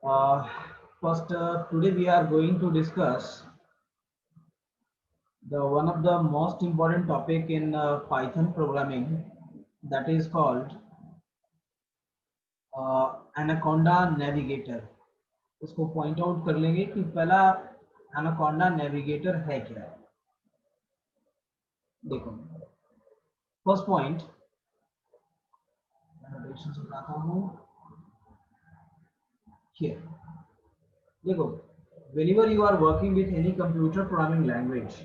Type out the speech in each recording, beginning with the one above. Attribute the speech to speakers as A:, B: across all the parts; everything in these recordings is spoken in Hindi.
A: Uh, First, today we are going to discuss the one of the most important topic in Python programming, that is called Anaconda Navigator. इसको पॉइंट आउट कर लेंगे कि पहला एनाकोंडा नेविगेटर है क्या। देखो, फर्स्ट पॉइंट बताता हूँ। देखो, whenever you are working with any computer programming language,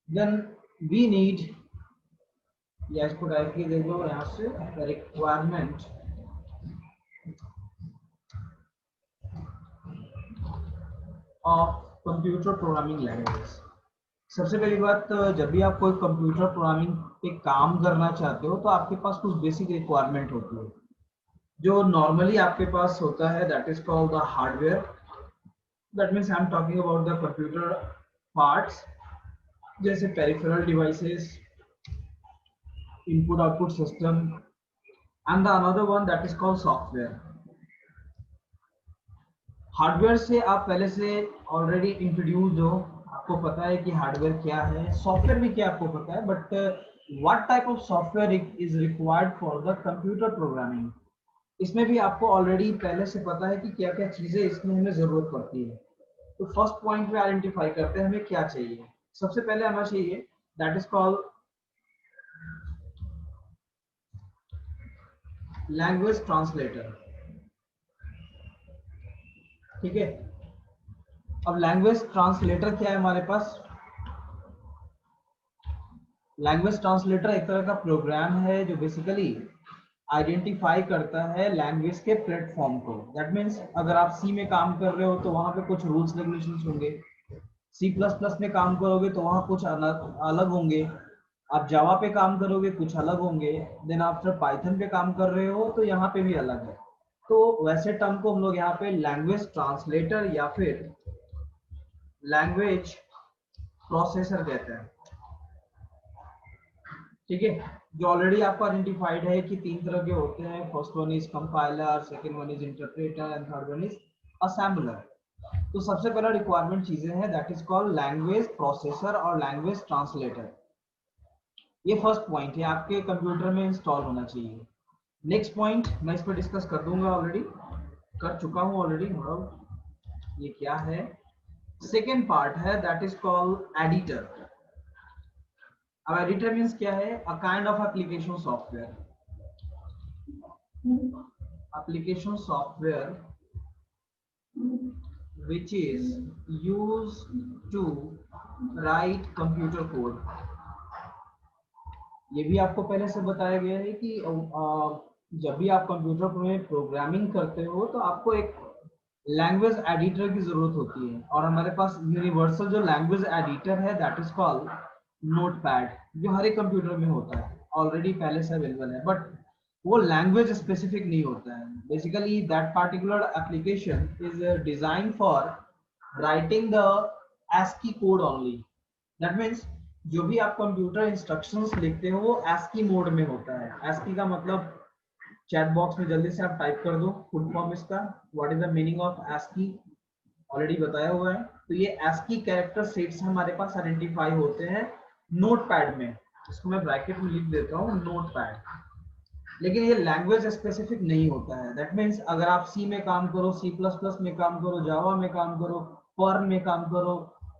A: then we need, या इसको डायरेक्टली देख लो यहाँ से, requirement of computer programming language. सबसे पहली बात, जब भी आप कोई कंप्यूटर प्रोग्रामिंग पे काम करना चाहते हो तो आपके पास कुछ बेसिक रिक्वायरमेंट होती है जो नॉर्मली आपके पास होता है, that is called the hardware. That means I am talking about the computer parts, जैसे peripheral devices, input output system, and the another one that is called software. Hardware से आप पहले से ऑलरेडी इंट्रोड्यूस हो, आपको पता है कि हार्डवेयर क्या है, सॉफ्टवेयर भी क्या आपको पता है, but what type of software is required for the computer programming, इसमें भी आपको ऑलरेडी पहले से पता है कि क्या क्या चीजें इसमें हमें जरूरत पड़ती है। तो फर्स्ट पॉइंट में आइडेंटिफाई करते हैं हमें क्या चाहिए। सबसे पहले आना चाहिए that is called language translator. ठीक है, अब लैंग्वेज ट्रांसलेटर क्या है हमारे पास। लैंग्वेज ट्रांसलेटर एक तरह का प्रोग्राम है जो बेसिकली आइडेंटिफाई करता है लैंग्वेज के प्लेटफॉर्म को। दैट मीन्स अगर आप सी में काम कर रहे हो तो वहां पे कुछ रूल्स रेगुलेशंस होंगे, सी प्लस प्लस में काम करोगे तो वहां कुछ अलग होंगे, आप जावा पे काम करोगे कुछ अलग होंगे, देन आफ्टर पाइथन पे काम कर रहे हो तो यहाँ पे भी अलग है। तो वैसे टर्म को हम लोग यहाँ पे लैंग्वेज ट्रांसलेटर या फिर लैंग्वेज प्रोसेसर कहते हैं। ठीक है, जो ऑलरेडी आपको आइडेंटिफाइड है कि तीन तरह के होते हैं। First one is compiler, second one is interpreter and third one is assembler. तो सबसे पहला रिक्वायरमेंट चीजें हैं that is called language processor और लैंग्वेज ट्रांसलेटर। ये फर्स्ट पॉइंट है, आपके कंप्यूटर में इंस्टॉल होना चाहिए। नेक्स्ट पॉइंट मैं इस पर डिस्कस कर दूंगा, ऑलरेडी कर चुका हूं ऑलरेडी, ये क्या है। सेकेंड पार्ट है दैट इज कॉल्ड एडिटर। अब एडिटर मीन्स क्या है, a kind of application software. Application software which is used to write computer code। ये भी आपको पहले से बताया गया है कि जब भी आप कंप्यूटर में प्रोग्रामिंग करते हो तो आपको एक लैंग्वेज एडिटर की जरूरत होती है, और हमारे पास यूनिवर्सल जो लैंग्वेज एडिटर है दैट इज कॉल्ड नोटपैड, जो हर एक कंप्यूटर में होता है, ऑलरेडी पहले से अवेलेबल है, बट वो लैंग्वेज स्पेसिफिक नहीं होता है। Basically that particular application is design for writing the ASCII code only. That means जो भी आप कंप्यूटर इंस्ट्रक्शंस लिखते हो वो ASCII मोड में होता है। ASCII का मतलब चैट बॉक्स में जल्दी से आप टाइप कर दो फुल फॉर्म इसका, what is the meaning of ASCII, already बताया हुआ है। तो ये ASCII कैरेक्टर सेट्स हमारे पास आइडेंटिफाई होते हैं नोटपैड में। इसको मैं ब्रैकेट में लिख देता हूँ नोटपैड। लेकिन ये लैंग्वेज स्पेसिफिक नहीं होता है। दैट मीन्स अगर आप सी में काम करो, सी प्लस प्लस में काम करो, जावा में काम करो, पर्ल में काम करो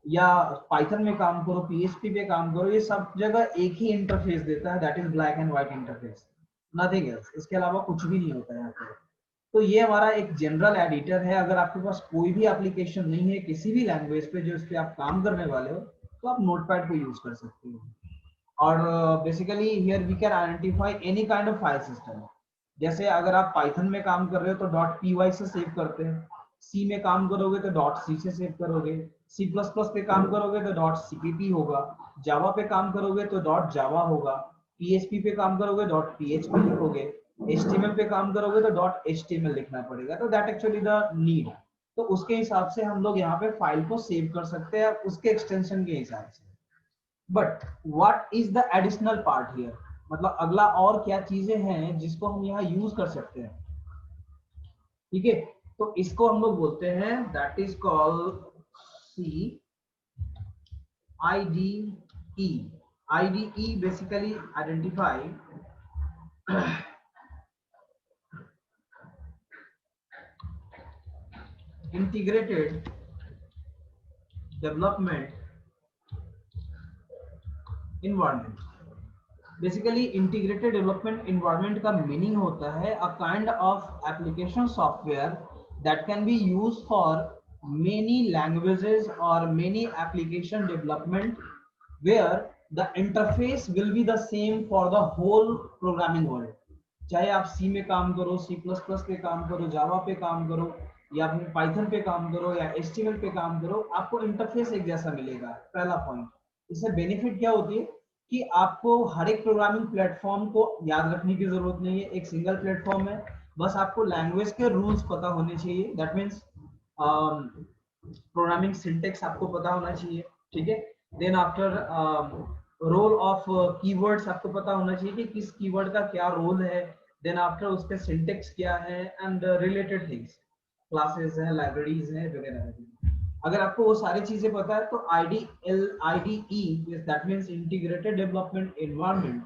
A: या पाइथन में काम करो, PHP पे काम करो, ये सब जगह एक ही इंटरफेस देता है, that is black and white interface, nothing else. इसके अलावा कुछ भी नहीं होता है यहाँ पे। तो ये हमारा एक जनरल एडिटर है। अगर आपके पास कोई भी एप्लीकेशन नहीं है किसी भी लैंग्वेज पे जो इस पे आप काम करने वाले हो तो आप नोटपैड को यूज कर सकते हो। और basically here we can identify any kind of file system. जैसे अगर आप पाइथन में काम कर रहे हो तो .py से सेव करते हैं, सी में काम करोगे तो .c से सेव करोगे, सी प्लस प्लस पे काम करोगे तो .cpp होगा, जावा पे काम करोगे तो .java होगा, PHP पे काम करोगे .php लिखोगे, HTML पे काम करोगे तो .html लिखना पड़ेगा। तो दैट एक्चुअली द नीड। तो उसके हिसाब से हम लोग यहाँ पे फाइल को सेव कर सकते हैं उसके एक्सटेंशन के हिसाब से। But what is the additional part here, मतलब अगला और क्या चीजें हैं जिसको हम यहाँ यूज कर सकते हैं। ठीक है, तो इसको हम लोग बोलते हैं that is called IDE. IDE basically identify integrated development environment. Basically integrated development environment का मीनिंग होता है a kind of application software that can be use for many languages और many application development where the interface will be the same for the whole programming world. चाहे आप सी में काम करो, C++ पे काम करो, जावा पे काम करो, या फिर पाइथन पे काम करो, या HTML पे काम करो, आपको इंटरफेस एक जैसा मिलेगा। पहला पॉइंट। इससे बेनिफिट क्या होती है कि आपको हर एक प्रोग्रामिंग प्लेटफॉर्म को याद रखने की जरूरत नहीं है, एक सिंगल प्लेटफॉर्म है, बस आपको लैंग्वेज के रूल्स पता होने चाहिए। दैट मीन्स प्रोग्रामिंग सिंटेक्स आपको पता होना चाहिए। ठीक है, then after role of keywords आपको पता होना चाहिए कि किस कीवर्ड का क्या रोल है, देन आफ्टर उसके सिंटेक्स क्या है, एंड रिलेटेड थिंग्स, क्लासेस हैं, लाइब्रेरीज हैं, वगैरह वगैरह। अगर आपको वो सारी चीजें पता है तो IDE that means integrated development environment,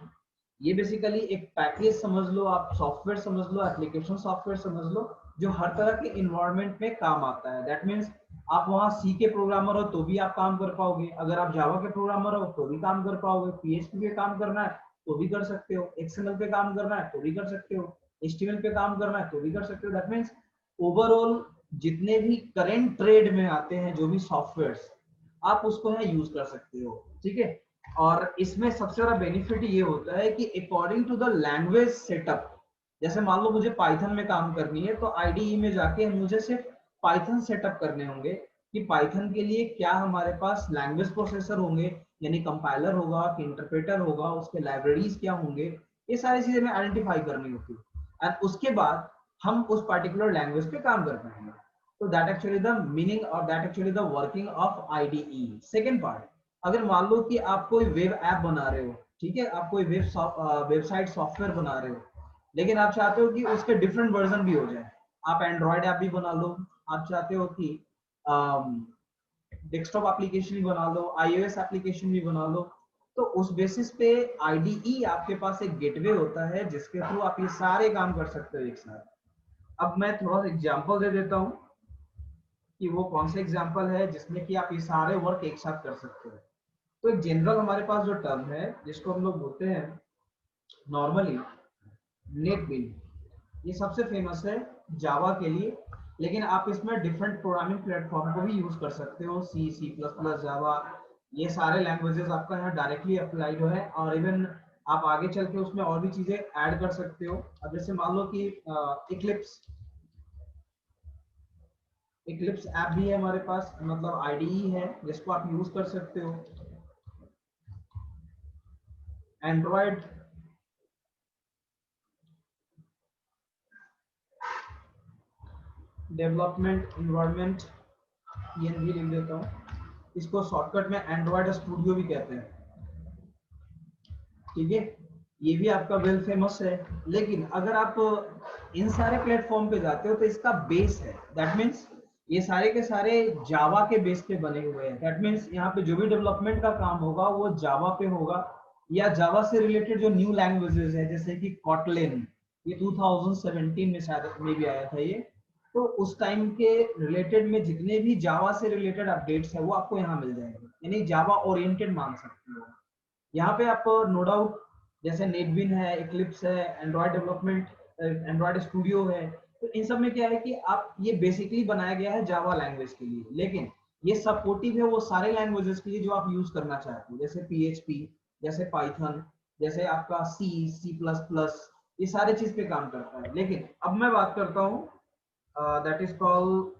A: ये बेसिकली एक पैकेज समझ लो, आप सॉफ्टवेयर समझ लो, एप्लीकेशन सॉफ्टवेयर समझ लो, जो हर तरह के इन्वायरमेंट में काम आता है। दैट मींस आप वहाँ सी के प्रोग्रामर हो तो भी आप काम कर पाओगे, अगर आप जावा के प्रोग्रामर हो तो भी काम कर पाओगे, PHP पे काम करना है तो भी कर सकते हो, XML पे काम करना है तो भी कर सकते हो, HTML पे काम करना है तो भी कर सकते हो। दैट मीन्स ओवरऑल जितने भी करेंट ट्रेड में आते हैं जो भी सॉफ्टवेयर्स, आप उसको यहाँ यूज कर सकते हो। ठीक है, और इसमें सबसे बड़ा बेनिफिट ये होता है कि according to the language setup, जैसे मान लो मुझे पाइथन में काम करनी है तो IDE में जाके मुझे सिर्फ पाइथन सेटअप करने होंगे कि पाइथन के लिए क्या हमारे पास लैंग्वेज प्रोसेसर होंगे, यानी कंपाइलर होगा कि इंटरप्रेटर होगा, उसके लाइब्रेरीज क्या होंगे, ये सारी चीजें मैं आइडेंटिफाई करनी होती है, एंड उसके बाद हम उस पर्टिकुलर लैंग्वेज पे काम कर पाएंगे। तो दैट एक्चुअली द मीनिंग और that actually the working of IDE। Second part, अगर मान लो कि आप कोई वेब ऐप बना रहे हो, ठीक है, आप कोई वेबसाइट सॉफ्टवेयर बना रहे हो, लेकिन आप चाहते हो कि उसके डिफरेंट वर्जन भी हो जाए, आप एंड्रॉयड ऐप भी बना लो, आप चाहते हो कि डेस्कटॉप एप्लीकेशन भी बना लो, iOS एप्लीकेशन भी बना लो, तो उस बेसिस पे IDE आपके पास एक गेटवे होता है जिसके थ्रू आप ये सारे काम कर सकते हो एक साथ। अब मैं थोड़ा सा एग्जांपल दे देता हूँ कि वो कौन सा एग्जांपल है जिसमें कि आप ये सारे वर्क एक साथ कर सकते हो। तो एक जनरल हमारे पास जो टर्म है जिसको हम लोग बोलते हैं नॉर्मली नेटबीन, ये सबसे फेमस है जावा के लिए, लेकिन आप इसमें डिफरेंट प्रोग्रामिंग प्लेटफॉर्म को भी यूज कर सकते हो, C++, जावा, ये सारे लैंग्वेजेस आपका यहाँ डायरेक्टली अप्लाइड है, और इवन आप आगे चल के उसमें और भी चीजें ऐड कर सकते हो। अब जैसे मान लो कि इक्लिप्स ऐप भी है हमारे पास, मतलब IDE है जिसको आप यूज कर सकते हो। एंड्रॉयड डेवलपमेंट इन्वायरमेंट, ये भी लिख देता हूँ, इसको शॉर्टकट में एंड्रॉयड स्टूडियो भी कहते हैं। ठीक है, ये भी आपका वेल फेमस है, लेकिन अगर आप इन सारे प्लेटफॉर्म पे जाते हो तो इसका बेस है, दैट मीन्स ये सारे के सारे जावा के बेस पे बने हुए हैं। दैट मीन्स यहाँ पे जो भी डेवलपमेंट का काम होगा वो जावा पे होगा, या जावा से रिलेटेड जो न्यू लैंग्वेजेस है जैसे कि कॉटलिन, ये 2017 में शायद में भी आया था ये, तो उस टाइम के रिलेटेड में जितने भी जावा से रिलेटेड अपडेट्स है वो आपको यहाँ मिल जाएंगे, यानी जावा ओरिएंटेड मान सकते हो। यहाँ पे आप नो डाउट जैसे नेटबिन है, इक्लिप्स है, एंड्रॉयड डेवलपमेंट, एंड्रॉयड स्टूडियो है, तो इन सब में क्या है कि आप ये बेसिकली बनाया गया है जावा लैंग्वेज के लिए, लेकिन ये सपोर्टिव है वो सारे लैंग्वेजेस के लिए जो आप यूज करना चाहते हो, जैसे PHP, जैसे पाइथन, जैसे आपका C++, ये सारे चीज पे काम करता है। लेकिन अब मैं बात करता हूँ that is called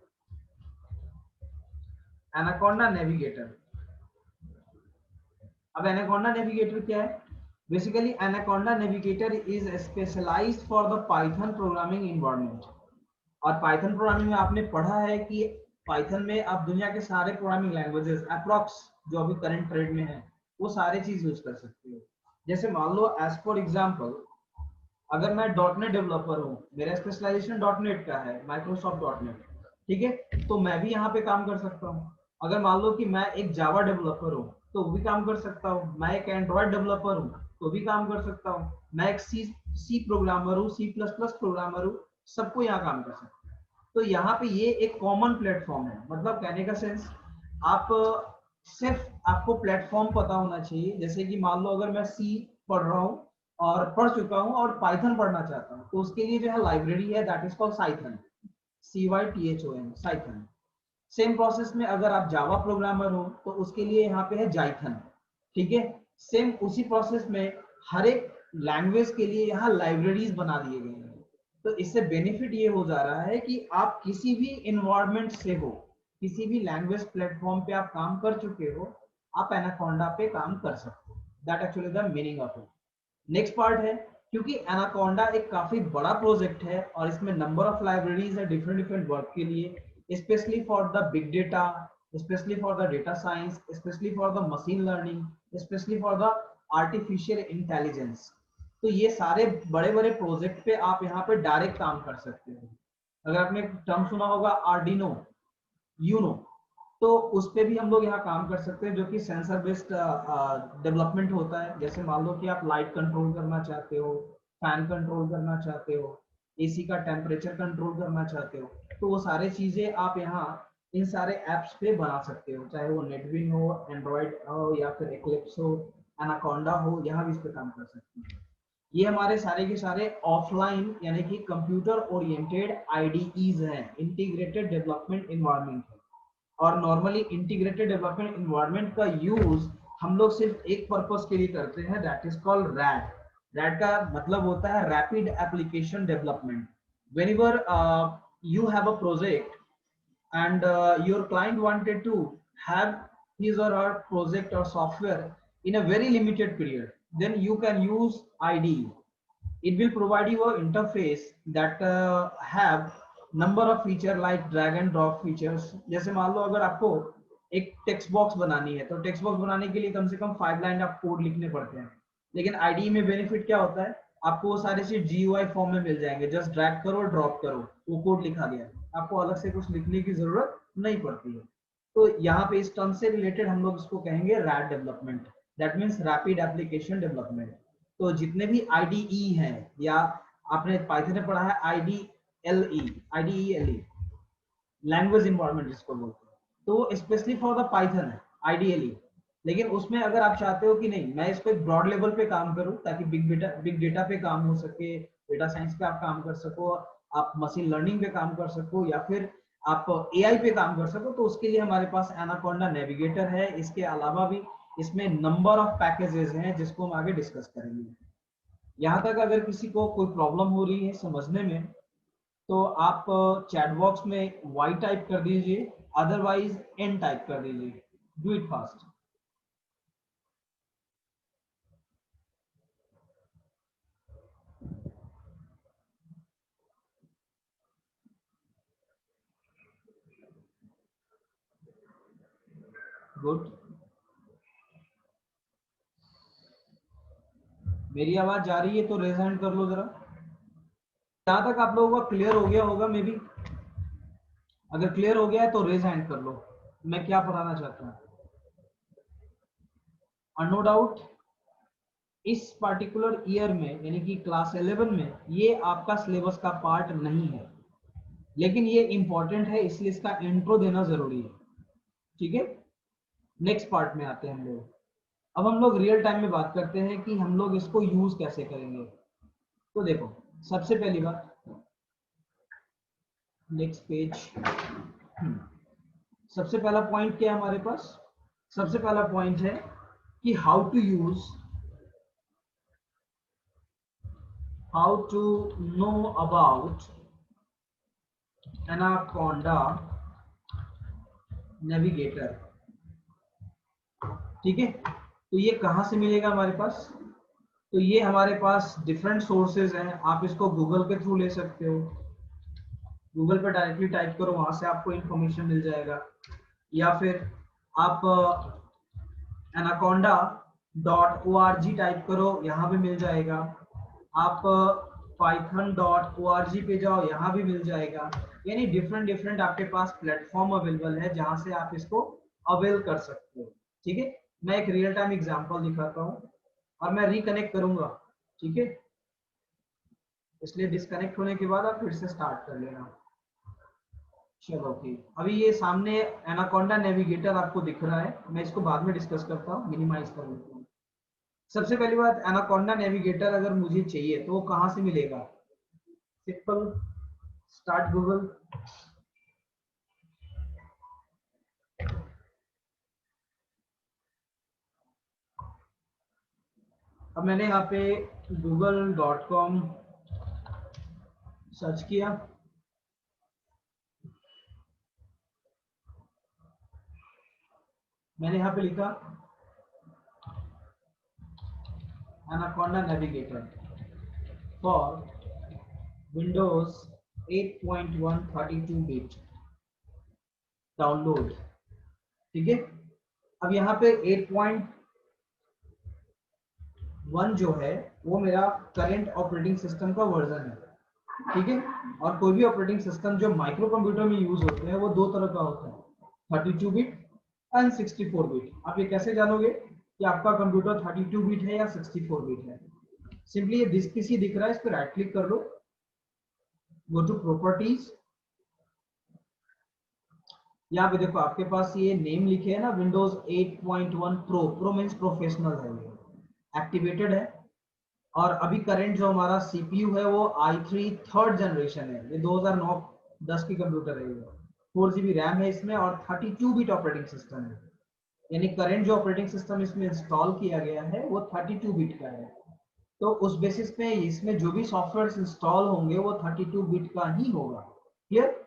A: anaconda navigator. अब एनाकोंडा नेविगेटर क्या है? Basically, Anaconda Navigator is specialized for the Python programming environment. और पाइथन प्रोग्रामिंग में आपने पढ़ा है कि पाइथन में आप दुनिया के सारे प्रोग्रामिंग लैंग्वेजेस अप्रॉक्स जो अभी करंट ट्रेंड में है वो सारे चीज यूज कर सकते हो। जैसे मान लो एज फॉर एग्जांपल, अगर मैं डॉटनेट डेवलपर हूँ, मेरा स्पेशलाइजेशन डॉटनेट का है, माइक्रोसॉफ्ट डॉटनेट, ठीक है, तो मैं भी यहाँ पे काम कर सकता हूँ। अगर मान लो कि मैं एक जावा डेवलपर हूँ तो भी काम कर सकता हूँ, मैं एक एंड्रॉयड डेवलपर हूँ तो भी काम कर सकता हूँ, मैं एक सी प्रोग्रामर हूँ, सी प्लस प्लस प्रोग्रामर हूँ, सबको यहाँ काम कर सकता हूँ। तो यहाँ पे ये एक कॉमन प्लेटफॉर्म है, मतलब कहने का सेंस, आप सिर्फ आपको प्लेटफॉर्म पता होना चाहिए। जैसे कि मान लो अगर मैं सी पढ़ रहा हूँ और पढ़ चुका हूँ और पाइथन पढ़ना चाहता हूँ, तो उसके लिए जो है लाइब्रेरी है, that is called Cython, CYTHON, Cython. Same process में अगर आप जावा प्रोग्रामर हो तो उसके लिए यहाँ पे है जाइथन, ठीक है। सेम उसी प्रोसेस में हर एक लैंग्वेज के लिए यहाँ लाइब्रेरीज बना दिए गए हैं। तो इससे बेनिफिट ये हो जा रहा है कि आप किसी भी इन्वायरमेंट से हो, किसी भी लैंग्वेज प्लेटफॉर्म पे आप काम कर चुके हो, आप एनाकोंडा पे काम कर सकते हो। That actually the meaning of it. Next part है, क्योंकि एनाकोंडा एक काफी बड़ा प्रोजेक्ट है और इसमें नंबर ऑफ लाइब्रेरीज है डिफरेंट डिफरेंट वर्क के लिए, specially for the big data, specially for the data science, specially for the machine learning, specially for the artificial intelligence. तो ये सारे बड़े बड़े प्रोजेक्ट पे आप यहाँ पे डायरेक्ट काम कर सकते हो। अगर आपने टर्म सुना होगा आर्डिनो यूनो, तो उस पे भी हम लोग यहाँ काम कर सकते हैं, जो कि सेंसर बेस्ड डेवलपमेंट होता है। जैसे मान लो कि आप लाइट कंट्रोल करना चाहते हो, फैन कंट्रोल करना चाहते हो, एसी का टेम्परेचर कंट्रोल करना चाहते हो, तो वो सारे चीजें आप यहाँ इन सारे एप्स पे बना सकते हो, चाहे वो नेटविंग हो, एंड्रॉइड हो, या फिर एक्लिप्स हो, एनाकोंडा हो, यहाँ भी इस पे काम कर सकते हैं। ये हमारे सारे के सारे ऑफलाइन यानी कि कंप्यूटर ओरिएंटेड आईडीईज हैं, इंटीग्रेटेड डेवलपमेंट इन्वायरमेंट है। और नॉर्मली इंटीग्रेटेड डेवलपमेंट इन्वायरमेंट का यूज हम लोग सिर्फ एक पर्पस के लिए करते हैं, that is called red. Red का मतलब होता है rapid application development. Whenever you have a project and your client wanted to have his or her project or software in a very limited period, then you can use IDE. It will provide you an interface that have number of feature like drag and drop features। जैसे मान लो अगर आपको एक टेक्स्ट बॉक्स बनानी है, तो टेक्स्ट बॉक्स बनाने के लिए कम से कम 5 लाइन आप कोड लिखने पड़ते हैं, लेकिन आईडी में बेनिफिट क्या होता है, आपको वो सारे चीज GUI फॉर्म में मिल जाएंगे, जस्ट ड्रैग करो ड्रॉप करो, वो कोड लिखा गया, आपको अलग से कुछ लिखने की जरूरत नहीं पड़ती है। तो यहाँ पे इस टर्म से रिलेटेड हम लोग इसको कहेंगे red development, that means rapid application development. तो जितने भी IDE हैं, या आपने पाइथन में पढ़ा है IDELE लैंग्वेज इन्वायरमेंट जिसको बोलते हैं, तो स्पेशली फॉर द पाइथन है IDELE। लेकिन उसमें अगर आप चाहते हो कि नहीं मैं इस पे ब्रॉड लेवल पे काम करूं ताकि बिग डेटा पे काम हो सके, डेटा साइंस पे आप काम कर सको, आप मशीन लर्निंग पे काम कर सको, या फिर आप AI पे काम कर सको, तो उसके लिए हमारे पास एनाकोंडा नेविगेटर है। इसके अलावा भी इसमें नंबर ऑफ पैकेजेस हैं जिसको हम आगे डिस्कस करेंगे। यहाँ तक अगर किसी को कोई प्रॉब्लम हो रही है समझने में, तो आप चैट बॉक्स में Y टाइप कर दीजिए, अदरवाइज N टाइप कर दीजिए, डू इट फास्ट। गुड। मेरी आवाज जा रही है तो रेज हैंड कर लो जरा। जहां तक आप लोगों का क्लियर हो गया होगा मे बी, अगर क्लियर हो गया है तो रेज हैंड कर लो, मैं क्या पढ़ाना चाहता हूँ। और नो डाउट इस पर्टिकुलर ईयर में यानी कि क्लास 11 में ये आपका सिलेबस का पार्ट नहीं है, लेकिन ये इंपॉर्टेंट है इसलिए इसका इंट्रो देना जरूरी है, ठीक है। नेक्स्ट पार्ट में आते हैं हम लोग। अब हम लोग रियल टाइम में बात करते हैं कि हम लोग इसको यूज कैसे करेंगे। तो देखो, सबसे पहली बात, नेक्स्ट पेज। सबसे पहला पॉइंट क्या है हमारे पास, सबसे पहला पॉइंट है कि how to know about Anaconda Navigator, ठीक है। तो ये कहां से मिलेगा हमारे पास, तो ये हमारे पास डिफरेंट सोर्सेज हैं, आप इसको गूगल के थ्रू ले सकते हो, गूगल पे डायरेक्टली टाइप करो, वहां से आपको इंफॉर्मेशन मिल जाएगा। या फिर आप anaconda.org टाइप करो, यहाँ भी मिल जाएगा। आप python.org पे जाओ, यहाँ भी मिल जाएगा। यानी डिफरेंट डिफरेंट आपके पास प्लेटफॉर्म अवेलेबल है जहां से आप इसको अवेल कर सकते हो। ठीक है, मैं एक रियल टाइम एग्जांपल दिखाता हूँ और मैं रिकनेक्ट करूंगा। ठीक है, इसलिए डिस्कनेक्ट होने के बाद आप फिर से स्टार्ट कर लेना। चलो ठीक, अभी ये सामने एनाकोंडा नेविगेटर आपको दिख रहा है, मैं इसको बाद में डिस्कस करता हूँ, मिनिमाइज कर लेता हूँ। सबसे पहली बात, एनाकोंडा नेविगेटर अगर मुझे चाहिए तो वो कहाँ से मिलेगा? Simple, start Google. अब मैंने यहाँ पे google.com सर्च किया, मैंने यहाँ पे लिखा anaconda navigator for Windows 8.1 32 bit download. ठीक है, अब यहाँ पे 8.1 जो है वो मेरा करंट ऑपरेटिंग सिस्टम का वर्जन है। ठीक है, और कोई भी ऑपरेटिंग सिस्टम जो माइक्रो कंप्यूटर में यूज होते हैं वो दो तरह का होता है, 32 बिट एंड 64 बिट। आप ये कैसे जानोगे कि आपका कंप्यूटर 32 बिट है या 64 बिट है? सिंपली ये किसी दिख रहा है, इस पर राइट क्लिक कर लो, गो टू प्रॉपर्टीज। यहाँ पे देखो आपके पास ये नेम लिखे है ना, Windows 8.1 pro, pro means professional है, ये एक्टिवेटेड है। और अभी करंट जो हमारा सीपीयू है वो i3 थर्ड जनरेशन है, ये 2009-10 की कंप्यूटर है। ये 4 GB रैम है इसमें और 32 बिट ऑपरेटिंग सिस्टम है। यानी करंट जो ऑपरेटिंग सिस्टम इसमें इंस्टॉल किया गया है वो 32 बिट का है। तो उस बेसिस पे इसमें जो भी सॉफ्टवेयर इंस्टॉल होंगे वो 32 बिट का ही होगा। क्लियर?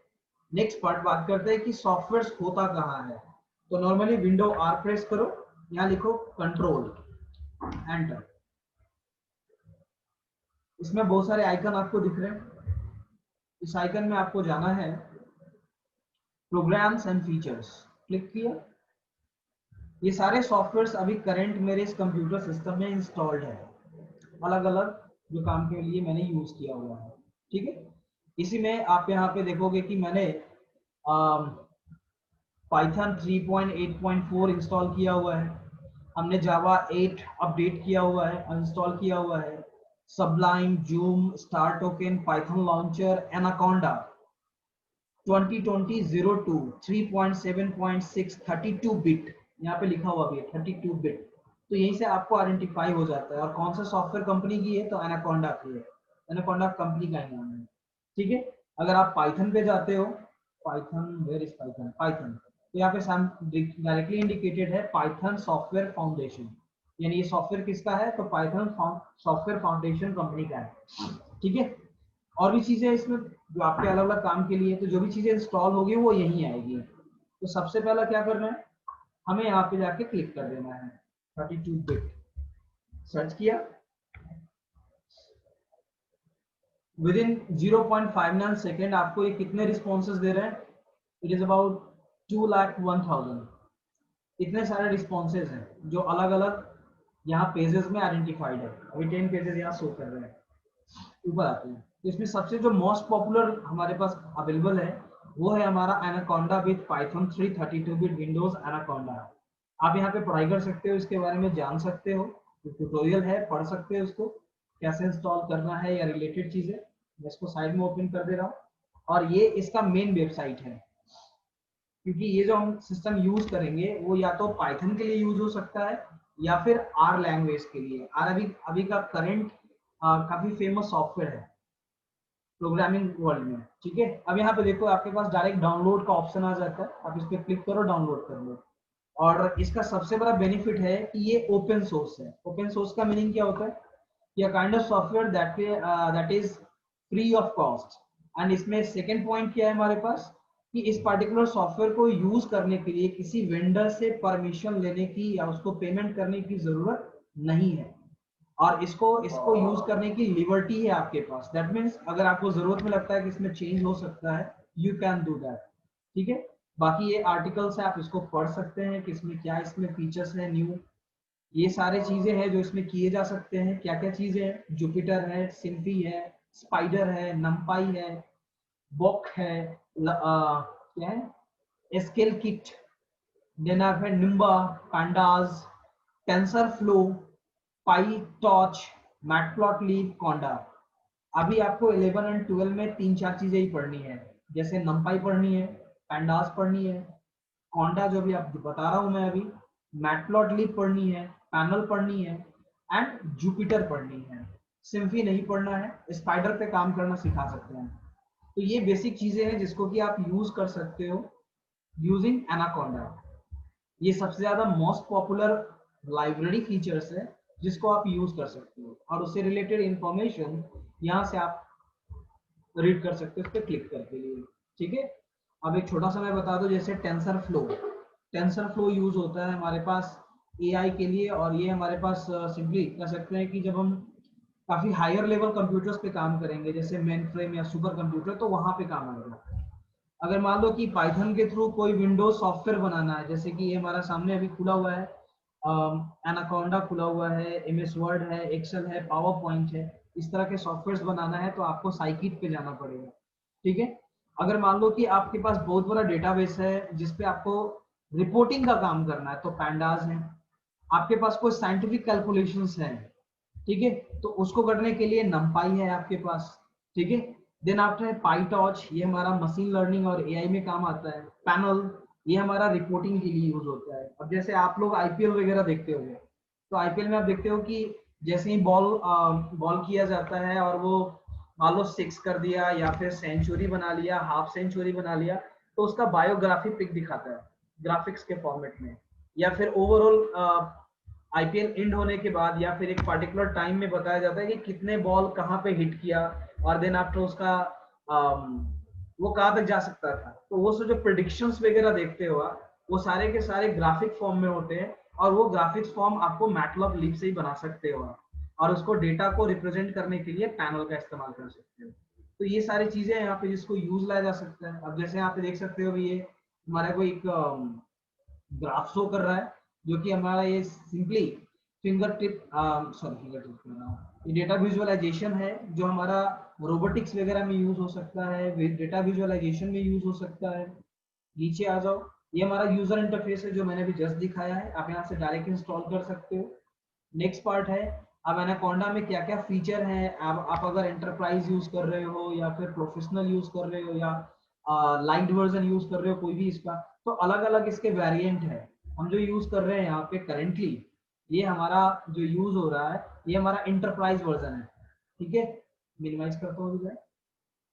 A: नेक्स्ट पार्ट बात करते हैं कि सॉफ्टवेयर होता कहाँ है। तो नॉर्मली विंडो आर प्रेस करो, यहाँ लिखो कंट्रोल, एंटर। इसमें बहुत सारे आइकन आपको दिख रहे हैं, इस आइकन में आपको जाना है प्रोग्राम्स एंड फीचर्स, क्लिक किया। ये सारे सॉफ्टवेयर्स अभी करंट मेरे इस कंप्यूटर सिस्टम में इंस्टॉल्ड है, अलग अलग जो काम के लिए मैंने यूज किया हुआ है। ठीक है, इसी में आप यहाँ पे देखोगे कि मैंने पाइथन 3.8.4 इंस्टॉल किया हुआ है, हमने जावा 8 अपडेट किया हुआ है, इंस्टॉल किया हुआ है, Sublime, zoom, star token, Python launcher, anaconda 2020-02 3.7.6 32 bit, यहाँ पे लिखा हुआ भी है 32 बिट। तो यहीं से आपको आइडेंटिफाई हो जाता है और कौन सा सॉफ्टवेयर कंपनी की है, तो एनाकोंडा की है, एनाकोंडा कंपनी का ही नाम है। ठीक है, अगर आप पाइथन पे जाते हो, Python, where is Python, Python, तो यहाँ पे डायरेक्टली इंडिकेटेड है पाइथन सॉफ्टवेयर फाउंडेशन, यानी ये सॉफ्टवेयर किसका है, तो पाइथन सॉफ्टवेयर फाउंडेशन कंपनी का है। ठीक है, और भी चीजें इसमें जो आपके अलग अलग काम के लिए, तो जो भी चीजें इंस्टॉल होगी वो यहीं आएगी। तो सबसे पहला क्या करना है, हमें यहाँ पे जाके क्लिक कर देना है 32 बिट, सर्च किया, विद इन 0.59 सेकेंड आपको ये कितने रिस्पॉन्सेज दे रहे हैं, इट इज अबाउट 2,01,000। इतने सारे रिस्पॉन्सेज हैं जो अलग अलग यहाँ पेजेस में आइडेंटिफाइड है। अभी 10 पेजेस यहाँ शो कर रहे हैं, ऊपर आते हैं। तो इसमें सबसे जो मोस्ट पॉपुलर हमारे पास अवेलेबल है वो है हमारा anaconda with Python 3 32 bit Windows anaconda. आप यहाँ पे पढ़ाई कर सकते हो, इसके बारे में जान सकते हो, ट्यूटोरियल है, पढ़ सकते हो इसको कैसे इंस्टॉल करना है या रिलेटेड चीजें। मैं इसको साइड में ओपन कर दे रहा हूँ और ये इसका मेन वेबसाइट है, क्योंकि ये जो हम सिस्टम यूज करेंगे वो या तो पाइथन के लिए यूज हो सकता है या फिर आर लैंग्वेज के लिए। आर अभी अभी का करंट काफी फेमस सॉफ्टवेयर है प्रोग्रामिंग वर्ल्ड में। ठीक है, अब यहाँ पे देखो आपके पास डायरेक्ट डाउनलोड का ऑप्शन आ जाता है, आप इस पर क्लिक करो, डाउनलोड कर लो। और इसका सबसे बड़ा बेनिफिट है कि ये ओपन सोर्स है। ओपन सोर्स का मीनिंग क्या होता है, ये kind of software that is free of cost. And इसमें सेकेंड पॉइंट क्या है हमारे पास, कि इस पार्टिकुलर सॉफ्टवेयर को यूज करने के लिए किसी वेंडर से परमिशन लेने की या उसको पेमेंट करने की जरूरत नहीं है। और इसको इसको यूज करने की लिबर्टी है आपके पास। दैट मीन्स अगर आपको जरूरत में लगता है कि इसमें चेंज हो सकता है, यू कैन डू दैट। ठीक है, बाकी ये आर्टिकल्स है, आप इसको पढ़ सकते हैं कि इसमें क्या इसमें फीचर्स है न्यू, ये सारे चीजें हैं जो इसमें किए जा सकते हैं। क्या क्या चीजें हैं, जुपिटर है, सिम्फी है, स्पाइडर है, नमपाई है, बॉक है, क्या है, स्केल किट, देन आप है निम्बा, pandas, टेंसर फ्लो, पाई टॉर्च, मैटप्लॉटलिब, कॉन्डा। अभी आपको 11 एंड 12 में 3-4 चीजें ही पढ़नी है, जैसे नमपाई पढ़नी है, पैंडास पढ़नी है, कॉन्डा जो भी आप बता रहा हूं मैं अभी, मैटप्लॉटलिब पढ़नी है, पैनल पढ़नी है, एंड जुपिटर पढ़नी है। सिम्फी नहीं पढ़ना है, स्पाइडर पे काम करना सिखा सकते हैं। तो ये बेसिक चीजें हैं जिसको कि आप यूज कर सकते हो यूजिंग एनाकोंडा। ये सबसे ज्यादा मोस्ट पॉपुलर लाइब्रेरी फीचर्स है जिसको आप यूज कर सकते हो, और उससे रिलेटेड इंफॉर्मेशन यहाँ से आप रीड कर सकते हो उस पर क्लिक करके लिए। ठीक है, अब एक छोटा सा मैं बता दूं, जैसे tensor flow, tensor flow use होता है हमारे पास एआई के लिए, और ये हमारे पास सिंपली कह सकते हैं कि जब हम काफी हायर लेवल कंप्यूटर्स पे काम करेंगे, जैसे मेन फ्रेम या सुपर कंप्यूटर, तो वहां पे काम आएगा। अगर मान लो कि पाइथन के थ्रू कोई विंडोज सॉफ्टवेयर बनाना है, जैसे कि ये हमारा सामने अभी खुला हुआ है, एनाकोंडा खुला हुआ है, एमएस वर्ड है, एक्सेल है, पावर पॉइंट है, इस तरह के सॉफ्टवेयर बनाना है तो आपको साइकिट पे जाना पड़ेगा। ठीक है, अगर मान लो कि आपके पास बहुत बड़ा डेटाबेस है जिसपे आपको रिपोर्टिंग का काम करना है, तो पैंडास है। आपके पास कोई साइंटिफिक कैलकुलेशंस है, ठीक है, तो उसको करने के लिए नमपाई है आपके पास। ठीक है, देन आफ्टर है पाईटॉर्च, ये हमारा मशीन लर्निंग और एआई में काम आता है। पैनल, ये हमारा रिपोर्टिंग के लिए यूज होता है। अब जैसे आप लोग आईपीएल वगैरह देखते होंगे, तो आईपीएल में आप देखते हो कि जैसे ही बॉल बॉल किया जाता है और वो मान लो 6 कर दिया या फिर सेंचुरी बना लिया, हाफ सेंचुरी बना लिया, तो उसका बायोग्राफिक पिक दिखाता है ग्राफिक्स के फॉर्मेट में, या फिर ओवरऑल आईपीएल एंड होने के बाद या फिर एक पर्टिकुलर टाइम में बताया जाता है कि कितने बॉल कहाँ पे हिट किया, और देन आफ्टर उसका वो कहाँ तक जा सकता था। तो वो जो प्रिडिक्शंस वगैरह देखते हो आप, वो सारे के सारे ग्राफिक फॉर्म में होते हैं, और वो ग्राफिक्स फॉर्म आपको मैटलैब से ही बना सकते हो आप, और उसको डेटा को रिप्रेजेंट करने के लिए पैनल का इस्तेमाल कर सकते हो। तो ये सारी चीजें यहाँ पे जिसको यूज लाया जा सकता है। अब जैसे यहाँ पे देख सकते हो ये हमारा कोई एक ग्राफ शो कर रहा है, जो कि हमारा ये simply finger tip sorry finger tip कर रहा हूँ, ये डेटा विजुअलाइजेशन है जो हमारा रोबोटिक्स वगैरह में यूज हो सकता है, डेटा विजुअलाइजेशन में यूज हो सकता है। नीचे आ जाओ, ये हमारा यूजर इंटरफेस है जो मैंने अभी जस्ट दिखाया है, आप यहाँ से डायरेक्ट इंस्टॉल कर सकते हो। नेक्स्ट पार्ट है, अब एनाकोंडा में क्या क्या फीचर हैं। आप अगर एंटरप्राइज यूज कर रहे हो या फिर प्रोफेशनल यूज कर रहे हो या लाइट वर्जन यूज कर रहे हो कोई भी इसका, तो अलग अलग इसके वेरिएंट है। हम जो यूज कर रहे हैं यहाँ पे करेंटली, ये हमारा जो यूज हो रहा है, ये हमारा इंटरप्राइज वर्जन है। ठीक है, मिनिमाइज करता हूँ।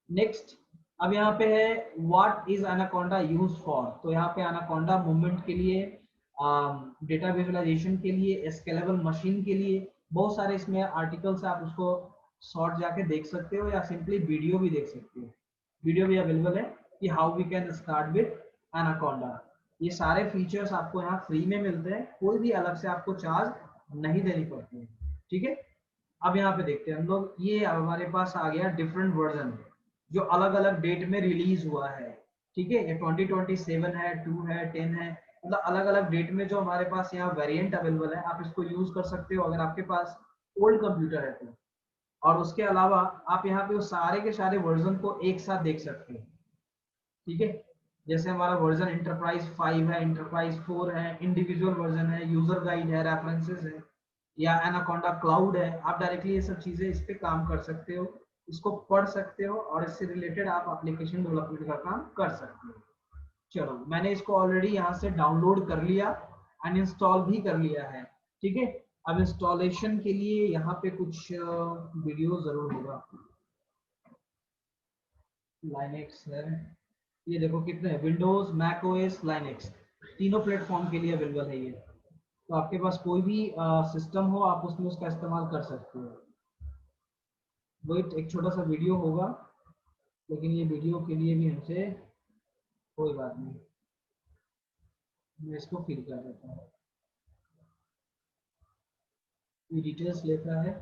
A: नेक्स्ट, अब यहाँ पे है what is anaconda use for, तो यहाँ पे एनाकोंडा मूवमेंट के लिए, डेटा विजुअलाइजेशन के लिए, स्केलेबल मशीन के लिए, बहुत सारे इसमें आर्टिकल्स है, आप उसको शॉर्ट जाके देख सकते हो या सिंपली वीडियो भी देख सकते हो। वीडियो भी अवेलेबल है कि how we can start with Anaconda. ये सारे फीचर्स आपको यहाँ फ्री में मिलते हैं, कोई भी अलग से आपको चार्ज नहीं देनी पड़ती है। ठीक है, अब यहाँ पे देखते हैं हम लोग, ये हमारे पास आ गया डिफरेंट वर्जन जो अलग अलग डेट में रिलीज हुआ है। ठीक है, ये 2027 है, 2 है, 10 है, मतलब अलग अलग डेट में जो हमारे पास यहाँ वेरिएंट अवेलेबल है, आप इसको यूज कर सकते हो अगर आपके पास ओल्ड कंप्यूटर है तो। और उसके अलावा आप यहाँ पे वो सारे के सारे वर्जन को एक साथ देख सकते हो। ठीक है, जैसे हमारा वर्जन इंटरप्राइज 5 है, इंटरप्राइज 4 है, इंडिविजुअल वर्जन है, यूजर गाइड है, रेफरेंसेस है, या एनाकोंडा क्लाउड है, आप डायरेक्टली ये सब चीजें इस पे काम कर सकते हो, इसको पढ़ सकते हो, और इससे रिलेटेड आप एप्लीकेशन डेवलपमेंट का काम कर सकते हो। चलो, मैंने इसको ऑलरेडी यहाँ से डाउनलोड कर लिया एंड इंस्टॉल भी कर लिया है। ठीक है, अब इंस्टॉलेशन के लिए यहाँ पे कुछ वीडियो जरूर होगा। लाइनेक्स है, ये देखो कितने हैं, विंडोज, मैक ओएस, लाइनेक्स, तीनों प्लेटफॉर्म के लिए अवेलेबल है ये। तो आपके पास कोई भी सिस्टम हो, आप उसमें उसका इस्तेमाल कर सकते हो। वही एक छोटा सा वीडियो होगा, लेकिन ये वीडियो के लिए भी हमसे कोई बात नहीं, मैं इसको फिल कर देता हूँ। ये डिटेल्स लेता है